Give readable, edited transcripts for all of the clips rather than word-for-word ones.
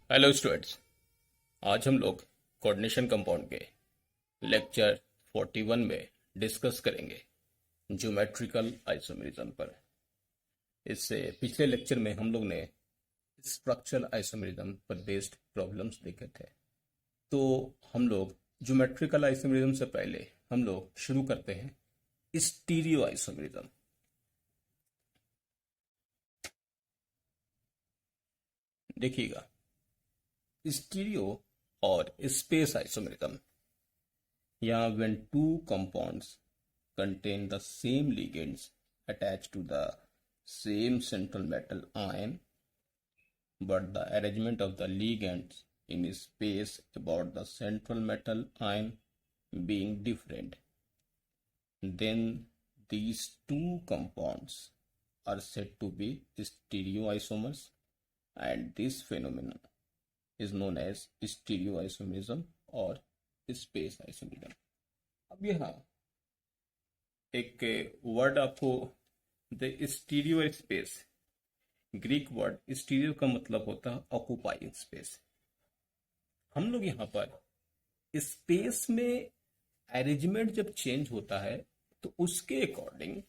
Hello students. आज हम लोग कोऑर्डिनेशन कंपाउंड के लेक्चर 41 में डिस्कस करेंगे ज्योमेट्रिकल आइसोमेरिज्म पर। इससे पिछले लेक्चर में हम लोग ने स्ट्रक्चरल आइसोमेरिज्म पर बेस्ड प्रॉब्लम्स देखे थे। तो हम लोग ज्योमेट्रिकल आइसोमेरिज्म से पहले हम लोग शुरू करते हैं स्टीरियो आइसोमेरिज्म। देखिएगा, स्टीरियो और space isomerism, yeah, when two compounds contain the same ligands attached to the same central metal ion, but the arrangement of the ligands in space about the central metal ion being different, then these two compounds are said to be stereoisomers, and this phenomenon is known as stereoisomerism or space isomerism. अब यहाँ एक word आपको, the stereo space, Greek word stereo का मतलब होता है occupying space. हम लोग यहाँ पर स्पेस में अरेंजमेंट जब चेंज होता है तो उसके अकॉर्डिंग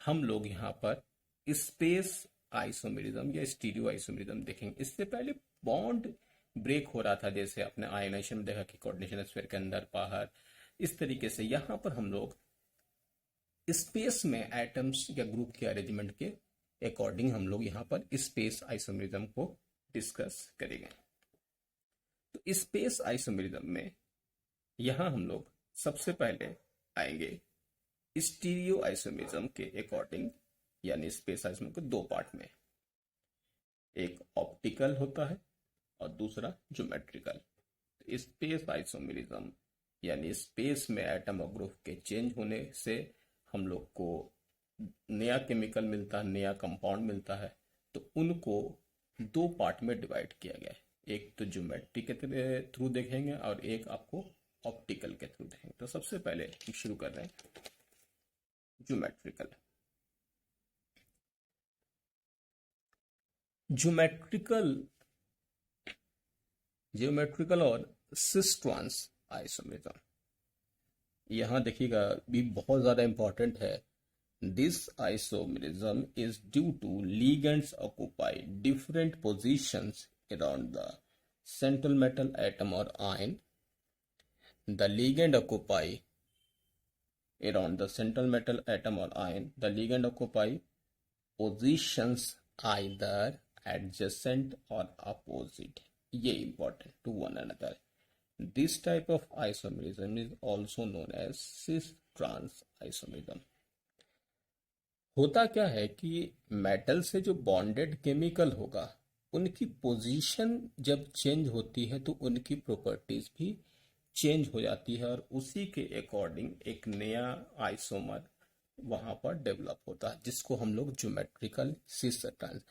हम लोग यहाँ पर स्पेस आइसोमेरिज्म या स्टीरियो आइसोमेरिज्म देखेंगे। इससे पहले बॉन्ड ब्रेक हो रहा था, जैसे आपने आयनाइजेशन में देखा कि कोऑर्डिनेशन स्फीयर के अंदर बाहर, इस तरीके से यहाँ पर हम लोग स्पेस में एटम्स या ग्रुप के अरेंजमेंट के अकॉर्डिंग हम लोग यहाँ पर स्पेस आइसोमेरिज्म को डिस्कस करेंगे। तो स्पेस आइसोमेरिज्म में यहाँ हम लोग सबसे पहले आएंगे स्टीरियो आइसोमेरिज्म के अकॉर्डिंग, यानी स्पेस आइसोमेरिज्म को दो पार्ट में, एक ऑप्टिकल होता है और दूसरा ज्योमेट्रिकल। स्पेस आइसोमेरिज्म यानी स्पेस में एटम और ग्रुप के चेंज होने से हम लोग को नया केमिकल मिलता है, नया कंपाउंड मिलता है। तो उनको दो पार्ट में डिवाइड किया गया है, एक तो ज्योमेट्री के थ्रू देखेंगे और एक आपको ऑप्टिकल के थ्रू देखेंगे। तो सबसे पहले हम शुरू कर रहे हैं ज्योमेट्रिकल। ज्योमेट्रिकल और सिस ट्रांस आइसोमेरिज्म, यहां देखिएगा भी बहुत ज्यादा इंपॉर्टेंट है। This isomerism is due to ligands occupy different positions around the central metal atom or ion. The ligand occupy around the central metal atom or ion. The ligand occupy positions either adjacent or opposite, ये important to one another. This type of isomerism is also known as cis trans isomerism. होता क्या है कि metal से जो bonded chemical होगा उनकी position जब चेंज होती है तो उनकी प्रॉपर्टीज भी चेंज हो जाती है और उसी के अकॉर्डिंग एक नया आइसोमर वहां पर डेवलप होता है, जिसको हम लोग ज्योमेट्रिकल सिस ट्रांस।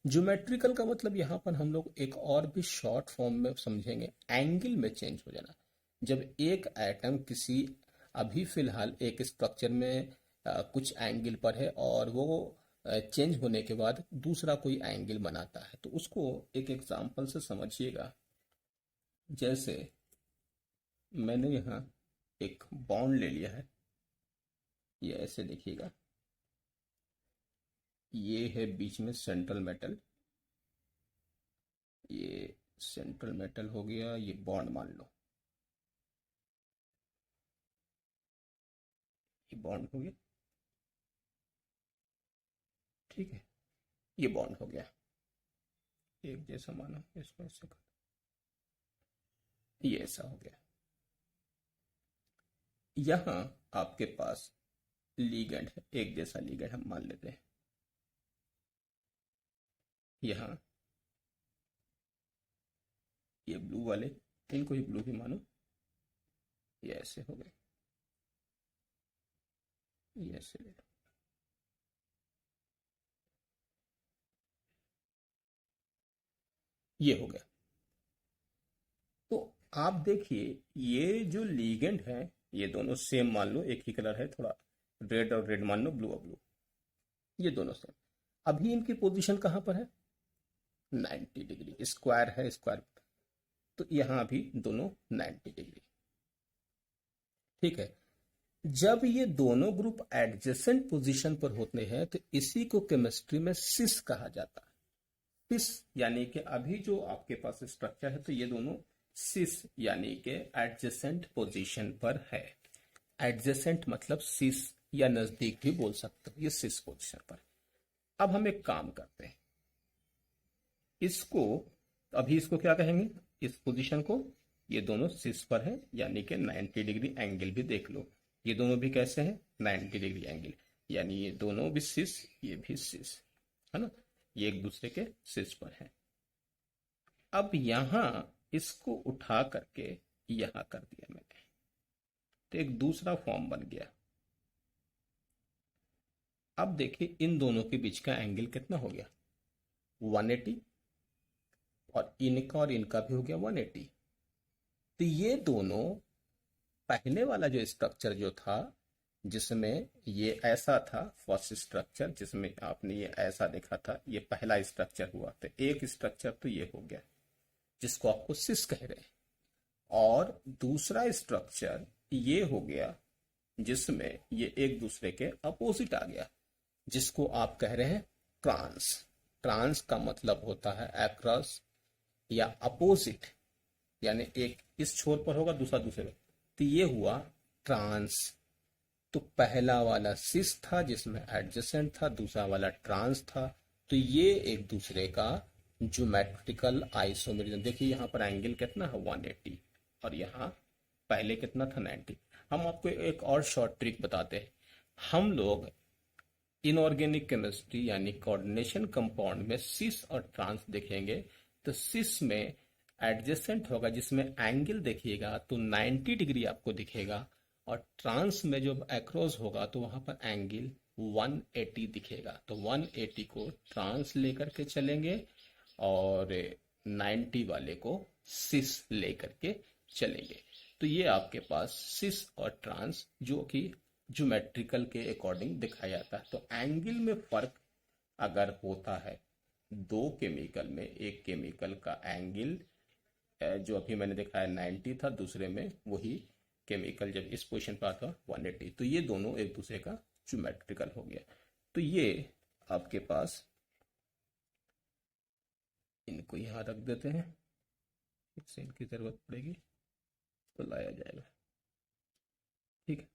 ज्योमेट्रिकल का मतलब यहाँ पर हम लोग एक और भी शॉर्ट फॉर्म में समझेंगे, एंगल में चेंज हो जाना। जब एक एटम किसी, अभी फिलहाल एक स्ट्रक्चर में कुछ एंगल पर है और वो चेंज होने के बाद दूसरा कोई एंगल बनाता है, तो उसको एक एग्जांपल से समझिएगा। जैसे मैंने यहाँ एक बॉन्ड ले लिया है, ये ऐसे देखिएगा, ये है बीच में सेंट्रल मेटल, ये सेंट्रल मेटल हो गया, ये बॉन्ड मान लो, ये बॉन्ड हो गया, ठीक है, ये बॉन्ड हो गया, एक जैसा मानो, इसको ऐसे कर, ये ऐसा हो गया। यहां आपके पास लीगेंड है, एक जैसा लीगेंड हम मान लेते हैं। यहाँ ये ब्लू वाले, इनको ही ब्लू ही मानो, ये ऐसे हो गए, ये ऐसे ले लो, ये हो गया। तो आप देखिए, ये जो लीगेंड है ये दोनों सेम मान लो, एक ही कलर है, थोड़ा रेड और रेड मान लो, ब्लू और ब्लू, ये दोनों सेम। अभी इनकी पोजीशन कहां पर है, 90 डिग्री। स्क्वायर है, स्क्वायर तो यहां भी दोनों 90 डिग्री। ठीक है, जब ये दोनों ग्रुप एडजेसेंट पोजीशन पर होते हैं तो इसी को केमिस्ट्री में सिस कहा जाता है। सिस यानी कि अभी जो आपके पास स्ट्रक्चर है तो ये दोनों सिस यानी कि एडजेसेंट पोजीशन पर है। एडजेसेंट मतलब सिस या नजदीक भी बोल सकते हो, ये सिस पोजीशन पर। अब हम एक काम करते हैं, इसको अभी इसको क्या कहेंगे, इस पोजीशन को, ये दोनों सिस पर है यानी कि 90 डिग्री एंगल भी देख लो, ये दोनों भी कैसे हैं 90 डिग्री एंगल, यानी ये दोनों भी सिस, ये भी सिस है ना, ये एक दूसरे के सिस पर है। अब यहां इसको उठा करके यहां कर दिया मैंने, तो एक दूसरा फॉर्म बन गया। अब देखिए इन दोनों के बीच का एंगल कितना हो गया 180, और इनका और इनका भी हो गया 180। तो ये दोनों, पहले वाला जो स्ट्रक्चर जो था जिसमें ये ऐसा था, फर्स्ट स्ट्रक्चर जिसमें आपने ये ऐसा देखा था, ये पहला स्ट्रक्चर हुआ, तो एक स्ट्रक्चर तो ये हो गया जिसको आपको सिस कह रहे हैं, और दूसरा स्ट्रक्चर ये हो गया जिसमें ये एक दूसरे के अपोजिट आ गया, जिसको आप कह रहे हैं ट्रांस। ट्रांस का मतलब होता है अक्रॉस या अपोजिट, यानी एक इस छोर पर होगा दूसरा दूसरे पर, तो ये हुआ ट्रांस। तो पहला वाला सिस था जिसमें एडजेसेंट था, दूसरा वाला ट्रांस था, तो ये एक दूसरे का ज्योमेट्रिकल आइसोमेरिज्म। देखिए यहाँ पर एंगल कितना है 180, और यहाँ पहले कितना था 90। हम आपको एक और शॉर्ट ट्रिक बताते हैं, हम लोग इनऑर्गेनिक केमिस्ट्री यानी कोऑर्डिनेशन कंपाउंड में सिस और ट्रांस देखेंगे, तो सिस में एडजेसेंट होगा जिसमें एंगल देखिएगा तो 90 डिग्री आपको दिखेगा, और ट्रांस में जो अक्रॉस होगा तो वहां पर एंगल 180 दिखेगा। तो 180 को ट्रांस लेकर के चलेंगे और 90 वाले को सिस लेकर के चलेंगे। तो ये आपके पास सिस और ट्रांस जो कि ज्योमेट्रिकल के अकॉर्डिंग दिखाया जाता है। तो एंगल में फर्क अगर होता है दो केमिकल में, एक केमिकल का एंगल जो अभी मैंने दिखाया 90 था, दूसरे में वही केमिकल जब इस पोजीशन पर आता 180, तो ये दोनों एक दूसरे का ज्योमेट्रिकल हो गया। तो ये आपके पास, इनको यहां रख देते हैं, इससे इनकी जरूरत पड़ेगी तो लाया जाएगा। ठीक है,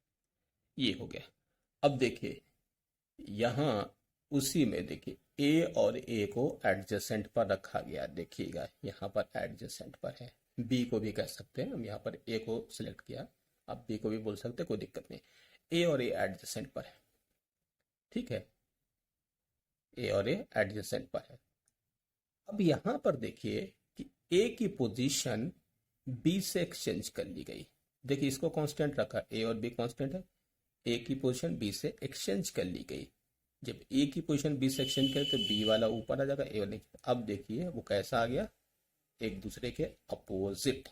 ये हो गया। अब देखिए यहां उसी में देखिए ए और ए को एडजेसेंट पर रखा गया, देखिएगा यहाँ पर एडजेसेंट पर है। बी को भी कह सकते हैं, हम यहाँ पर ए को सिलेक्ट किया, आप बी को भी बोल सकते हैं, कोई दिक्कत नहीं। ए और ए एडजेसेंट पर है, ठीक है, ए और ए एडजेसेंट पर है। अब यहां पर देखिए कि ए की पोजीशन बी से एक्सचेंज कर ली गई। देखिए इसको कांस्टेंट रखा, ए और बी कांस्टेंट है, ए की पोजीशन बी से एक्सचेंज कर ली गई। जब ए की पोजीशन बी से एक्सचेंज करे तो बी वाला ऊपर आ जाएगा, ए वाला। अब देखिए वो कैसा आ गया, एक दूसरे के अपोजिट,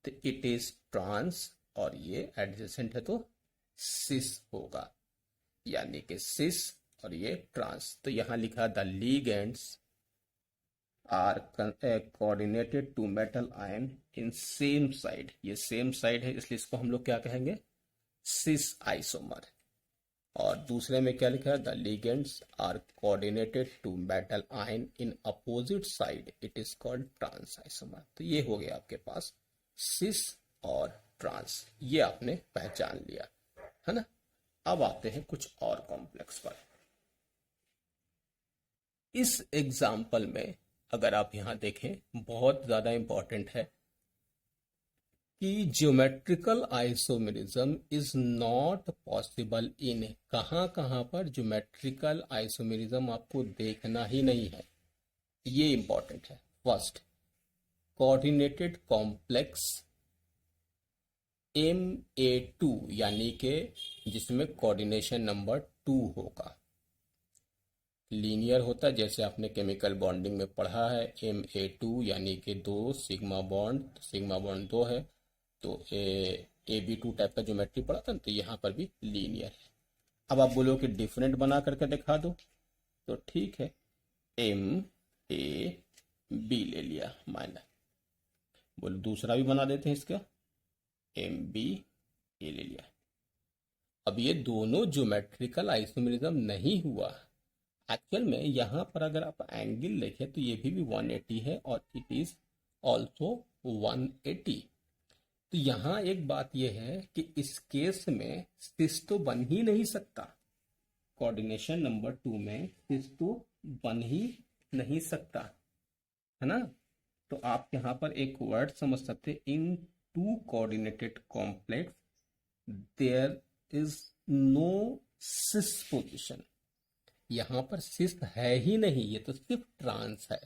तो इट इज ट्रांस, और ये एडजेसेंट है तो सिस होगा, यानी कि सिस और ये ट्रांस। तो यहां लिखा the ligands are coordinated to metal ion in same side, ये सेम साइड है इसलिए इसको हम लोग क्या कहेंगे सिस आइसोमर। और दूसरे में क्या लिखा है, the ligands are coordinated to metal ion in opposite side, it is called trans isomer. तो ये हो गया आपके पास सिस और ट्रांस, ये आपने पहचान लिया है ना। अब आते हैं कुछ और कॉम्प्लेक्स पर। इस एग्जाम्पल में अगर आप यहां देखें, बहुत ज्यादा इंपॉर्टेंट है कि geometrical isomerism is not possible in, कहां कहां पर ज्योमेट्रिकल आइसोमेरिज्म आपको देखना ही नहीं है, ये इंपॉर्टेंट है। फर्स्ट, कोऑर्डिनेटेड कॉम्प्लेक्स MA2 यानी कि जिसमें कोऑर्डिनेशन नंबर 2 होगा, लीनियर होता है जैसे आपने केमिकल बॉन्डिंग में पढ़ा है, MA2 यानी कि 2 सिग्मा बॉन्ड 2 है, तो AB2 टाइप का ज्योमेट्री पढ़ा था, तो यहाँ पर भी लीनियर है। अब आप बोलो कि डिफरेंट बना करके दिखा दो, तो ठीक है, MAB ले लिया माइनस, बोलो दूसरा भी बना देते हैं इसका, MB ये ले लिया। अब ये दोनों ज्योमेट्रिकल आइसोमेरिज्म नहीं हुआ। एक्चुअल में यहाँ पर अगर आप एंगल देखें तो ये भी 180 है और इट इज ऑल्सो 180। तो यहाँ एक बात यह है कि इस केस में सिस तो बन ही नहीं सकता, कोऑर्डिनेशन नंबर 2 में सिस तो बन ही नहीं सकता, है ना। तो आप यहाँ पर एक वर्ड समझ सकते, in two coordinated complex there is no cis position. यहाँ पर सिस है ही नहीं, ये तो सिर्फ ट्रांस है।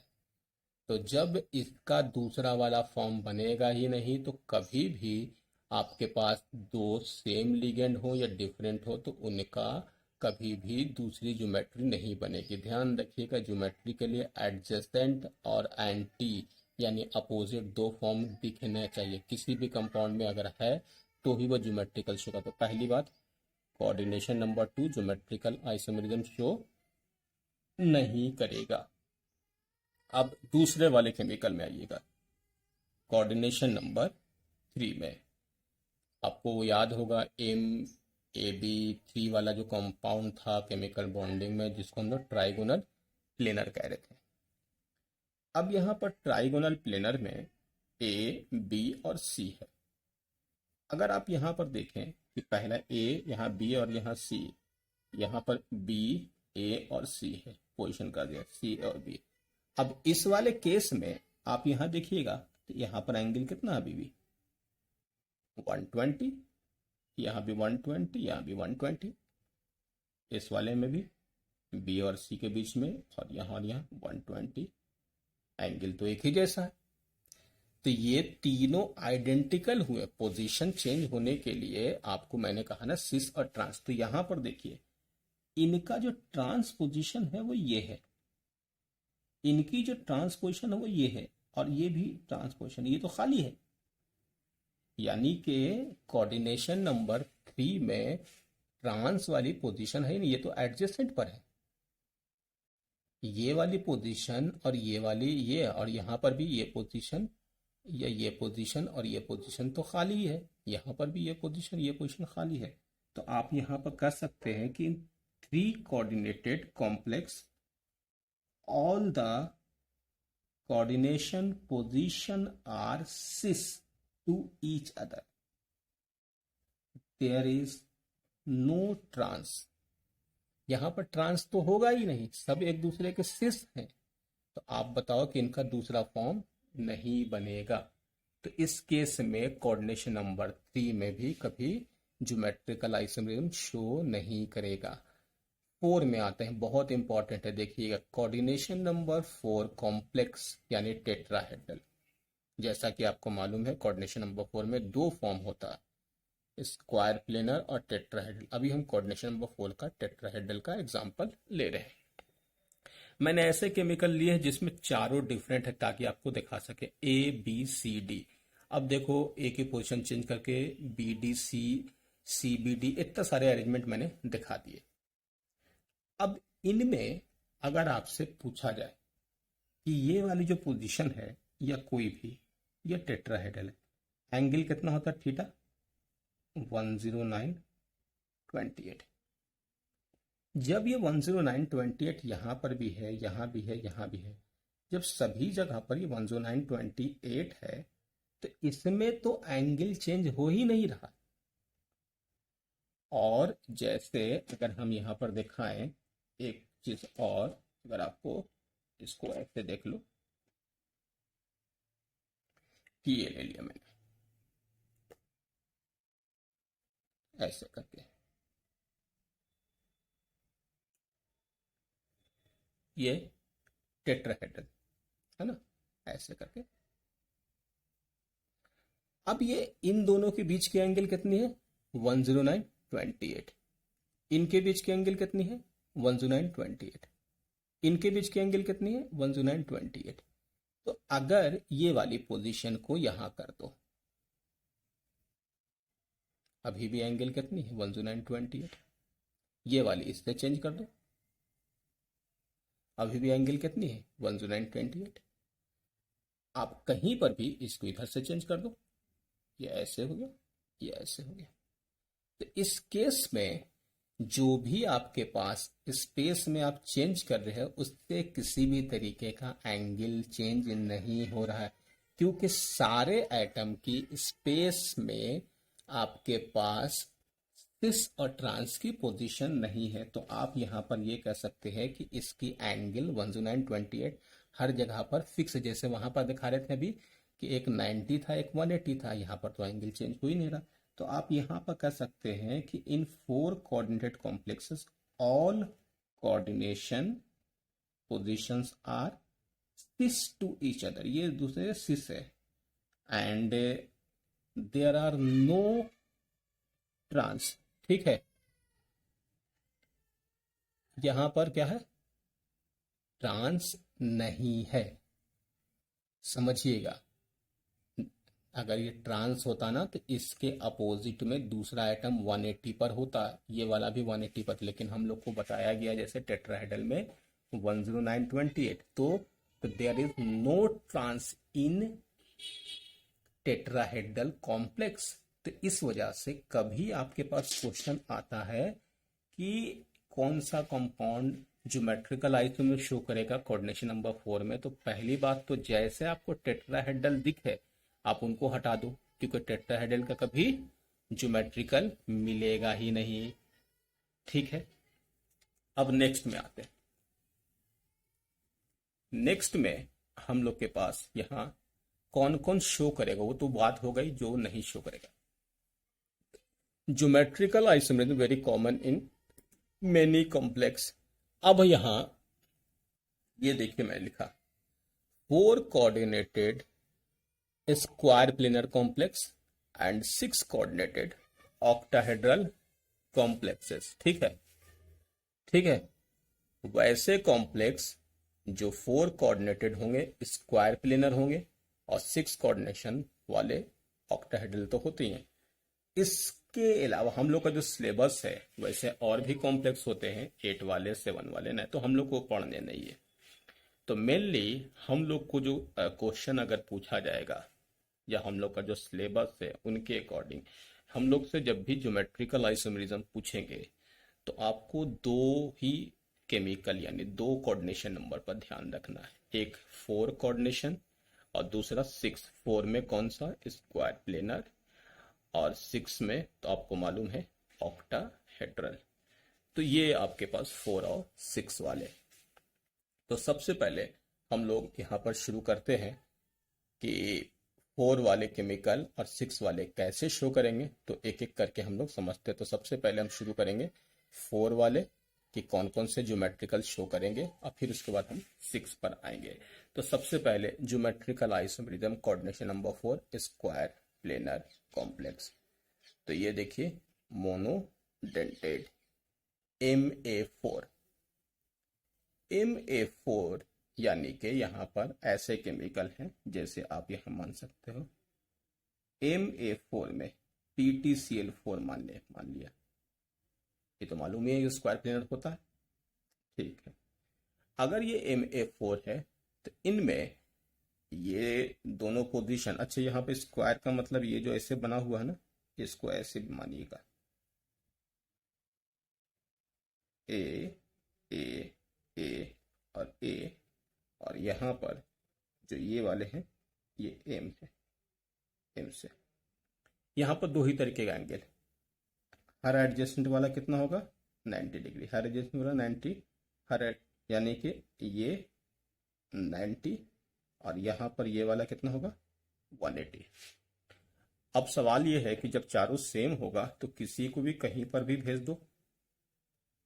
तो जब इसका दूसरा वाला फॉर्म बनेगा ही नहीं तो कभी भी आपके पास दो सेम लिगेंड हो या डिफरेंट हो तो उनका कभी भी दूसरी ज्योमेट्री नहीं बनेगी। ध्यान रखिएगा, ज्योमेट्री के लिए एडजेसेंट और एंटी यानी अपोजिट दो फॉर्म दिखने चाहिए। किसी भी कंपाउंड में अगर है तो ही वो ज्योमेट्रिकल शो करता। तो पहली बात, coordination number 2 geometrical isomerism show नहीं करेगा। अब दूसरे वाले केमिकल में आइएगा, कोऑर्डिनेशन नंबर 3 में आपको याद होगा MAB3 वाला जो कंपाउंड था केमिकल बॉन्डिंग में, जिसको हम लोग ट्राइगोनल प्लेनर कह रहे थे। अब यहाँ पर ट्राइगोनल प्लेनर में A, B और C है। अगर आप यहाँ पर देखें कि पहला A, यहाँ B और यहाँ C, यहाँ पर B, A और C है, पोजीशन कर दिया C और B। अब इस वाले केस में आप यहाँ देखिएगा तो यहाँ पर एंगल कितना अभी भी 120, यहाँ भी 120, यहाँ भी 120। इस वाले में भी B और C के बीच में और यहाँ 120, एंगल तो एक ही जैसा है। तो ये तीनों आइडेंटिकल हुए। पोजीशन चेंज होने के लिए आपको मैंने कहा ना सिस और ट्रांस, तो यहाँ पर देखिए इनका जो ट्रांस पोजीशन है वो ये है, इनकी जो ट्रांसपोजिशन है वो ये है, और ये भी ट्रांसपोजिशन, ये तो खाली है। यानी कि कोऑर्डिनेशन नंबर 3 में ट्रांस वाली पोजीशन है नहीं, ये तो एडजेसेंट पर है। ये वाली पोजीशन और ये वाली ये, और यहाँ पर भी ये पोजीशन या ये पोजीशन और ये पोजीशन तो खाली है। यहाँ पर भी ये पोजीशन खाली है। तो आप यहाँ पर कर सकते हैं कि 3 coordinated complex all the coordination position are cis to each other, there is no trans। यहां पर ट्रांस तो होगा ही नहीं, सब एक दूसरे के सिस हैं। तो आप बताओ कि इनका दूसरा फॉर्म नहीं बनेगा। तो इस केस में कोऑर्डिनेशन नंबर 3 में भी कभी ज्योमेट्रिकल आइसोमेरिज्म शो नहीं करेगा। 4 में आते हैं, बहुत इंपॉर्टेंट है, देखिएगा कोऑर्डिनेशन नंबर 4 कॉम्प्लेक्स यानी टेट्राहेड्रल। जैसा कि आपको मालूम है कोऑर्डिनेशन नंबर 4 में दो फॉर्म होता है, स्क्वायर प्लेनर और टेट्राहेड्रल। अभी हम कोऑर्डिनेशन नंबर 4 का टेट्राहेड्रल का एग्जांपल ले रहे हैं। मैंने ऐसे केमिकल लिए हैं जिसमें चारों डिफरेंट है ताकि आपको दिखा सके ABCD। अब देखो A की पोजीशन चेंज करके BDC CBD इतने सारे अरेंजमेंट मैंने दिखा दिए। अब इनमें अगर आपसे पूछा जाए कि ये वाली जो पोजीशन है या कोई भी, ये टेट्राहेड्रल है, एंगल कितना होता है थीटा 109.28। जब ये 109.28 यहाँ पर भी है, यहाँ भी है, यहाँ भी है, जब सभी जगह पर ये 109.28 है तो इसमें तो एंगल चेंज हो ही नहीं रहा। और जैसे अगर हम यहाँ पर दिखाएं एक चीज और, अगर आपको इसको ऐसे देख लो कि ये ले लिया मैंने ऐसे करके, ये टेट्राहेड्रल है ना, ऐसे करके। अब ये इन दोनों के बीच की एंगल कितनी है 109.28, इनके बीच की एंगल कितनी है 109.28, इनके बीच की एंगल कितनी है 109.28। तो अगर ये वाली पोजीशन को यहां कर दो, अभी भी एंगल कितनी है 109.28, ये वाली इससे चेंज कर दो, अभी भी एंगल कितनी है 109.28। आप कहीं पर भी इसको इधर से चेंज कर दो, ये ऐसे हो गया, ये ऐसे हो गया। तो इस केस में जो भी आपके पास स्पेस में आप चेंज कर रहे हैं उससे किसी भी तरीके का एंगल चेंज नहीं हो रहा है, क्योंकि सारे एटम की स्पेस में आपके पास सिस और ट्रांस की पोजीशन नहीं है। तो आप यहां पर ये कह सकते हैं कि इसकी एंगल 109.28 हर जगह पर फिक्स, जैसे वहां पर दिखा रहे थे अभी कि एक 90 था एक 180 था, यहाँ पर तो एंगल चेंज हो ही नहीं रहा। तो आप यहाँ पर कह सकते हैं कि in 4 coordinated complexes all coordination positions are cis to each other, ये दूसरे सिस है, and there are no trans. ठीक है, यहां पर क्या है, ट्रांस नहीं है। समझिएगा, अगर ये ट्रांस होता ना तो इसके अपोजिट में दूसरा एटम 180 पर होता, ये वाला भी 180 पर, लेकिन हम लोग को बताया गया जैसे टेट्राहेड्रल में 109.28, तो there is no trans in tetrahedral complex. तो इस वजह से कभी आपके पास क्वेश्चन आता है कि कौन सा कंपाउंड ज्योमेट्रिकल आइसो में शो करेगा कोऑर्डिनेशन नंबर 4 में, तो पहली बात तो जैसे आपको टेट्राहेड्रल दिखे आप उनको हटा दो, क्योंकि टेट्राहेड्रल का कभी ज्योमेट्रिकल मिलेगा ही नहीं। ठीक है, अब नेक्स्ट में आते हैं। नेक्स्ट में हम लोग के पास यहां कौन कौन शो करेगा, वो तो बात हो गई जो नहीं शो करेगा। Geometrical isomerism very common in many complex. अब यहां ये देखिए मैं लिखा 4 coordinated square planar complex and 6 coordinated octahedral complexes. ठीक है, ठीक है, वैसे कॉम्प्लेक्स जो 4 कोऑर्डिनेटेड होंगे स्क्वायर प्लेनर होंगे और 6 कोऑर्डिनेशन वाले ऑक्टाहेड्रल तो होते ही हैं। इसके अलावा हम लोग का जो सिलेबस है वैसे और भी कॉम्प्लेक्स होते हैं, 8 वाले 7 वाले, नहीं तो हम लोग को पढ़ने नहीं है। तो मेनली हम लोग को जो क्वेश्चन अगर पूछा जाएगा या हम लोग का जो सिलेबस है उनके अकॉर्डिंग हम लोग से जब भी ज्योमेट्रिकल आइसोमेरिज्म पूछेंगे तो आपको दो ही केमिकल यानी 2 कोऑर्डिनेशन नंबर पर ध्यान रखना है, एक 4 कोऑर्डिनेशन और दूसरा 6। 4 में कौन सा, स्क्वायर प्लेनर, और 6 में तो आपको मालूम है ऑक्टाहेड्रल। तो ये आपके पास 4 और 6 वाले। तो सबसे पहले हम लोग यहाँ पर शुरू करते हैं कि 4 वाले केमिकल और 6 वाले कैसे शो करेंगे, तो एक एक करके हम लोग समझते हैं। तो सबसे पहले हम शुरू करेंगे 4 वाले कि कौन कौन से ज्योमेट्रिकल शो करेंगे और फिर उसके बाद हम 6 पर आएंगे। तो सबसे पहले geometrical isomerism coordination number 4 square planar complex. तो ये देखिए मोनोडेंटेड Ma4। Ma4 यानी कि यहाँ पर ऐसे केमिकल हैं जैसे आप यहाँ मान सकते हो Ma4 में PtCl4 मान लिया, ये तो मालूम है ये स्क्वायर प्लेनर होता है। ठीक है, अगर ये Ma4 है तो इनमें ये दोनों पोजीशन, अच्छा यहाँ पे स्क्वायर का मतलब ये जो ऐसे बना हुआ है ना, इसको ऐसे भी मानिएगा, ए ए ए और ए, और यहाँ पर जो ये वाले हैं ये एम है, एम से यहाँ पर 2 ही तरीके का एंगल, हर एडजेसेंट वाला कितना होगा 90 डिग्री, हर एडजेसेंट वाला 90, यानी कि ये 90 और यहाँ पर ये वाला कितना होगा 180। अब सवाल ये है कि जब चारों सेम होगा तो किसी को भी कहीं पर भी भेज दो,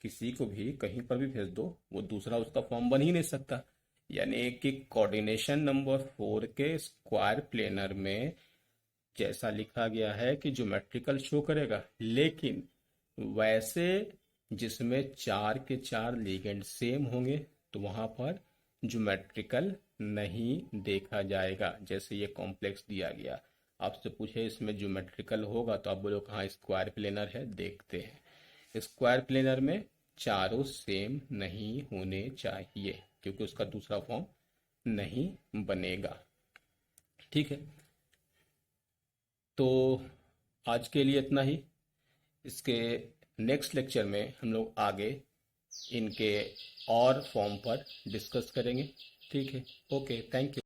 किसी को भी कहीं पर भी भेज दो, वो दूसरा उसका फॉर्म बन ही नहीं सकता। यानी कि कोऑर्डिनेशन नंबर 4 के स्क्वायर प्लेनर में जैसा लिखा गया है कि ज्योमेट्रिकल शो करेगा, लेकिन वैसे जिसमें 4 के 4 लिगेंड सेम होंगे तो वहां पर ज्योमेट्रिकल नहीं देखा जाएगा। जैसे ये कॉम्प्लेक्स दिया गया, आपसे पूछे इसमें ज्योमेट्रिकल होगा तो आप बोलो कहाँ स्क्वायर प्लेनर है, देखते हैं। स्क्वायर प्लेनर में चारों सेम नहीं होने चाहिए क्योंकि उसका दूसरा फॉर्म नहीं बनेगा। ठीक है, तो आज के लिए इतना ही। इसके नेक्स्ट लेक्चर में हम लोग आगे इनके और फॉर्म पर डिस्कस करेंगे। ठीक है, ओके, थैंक यू।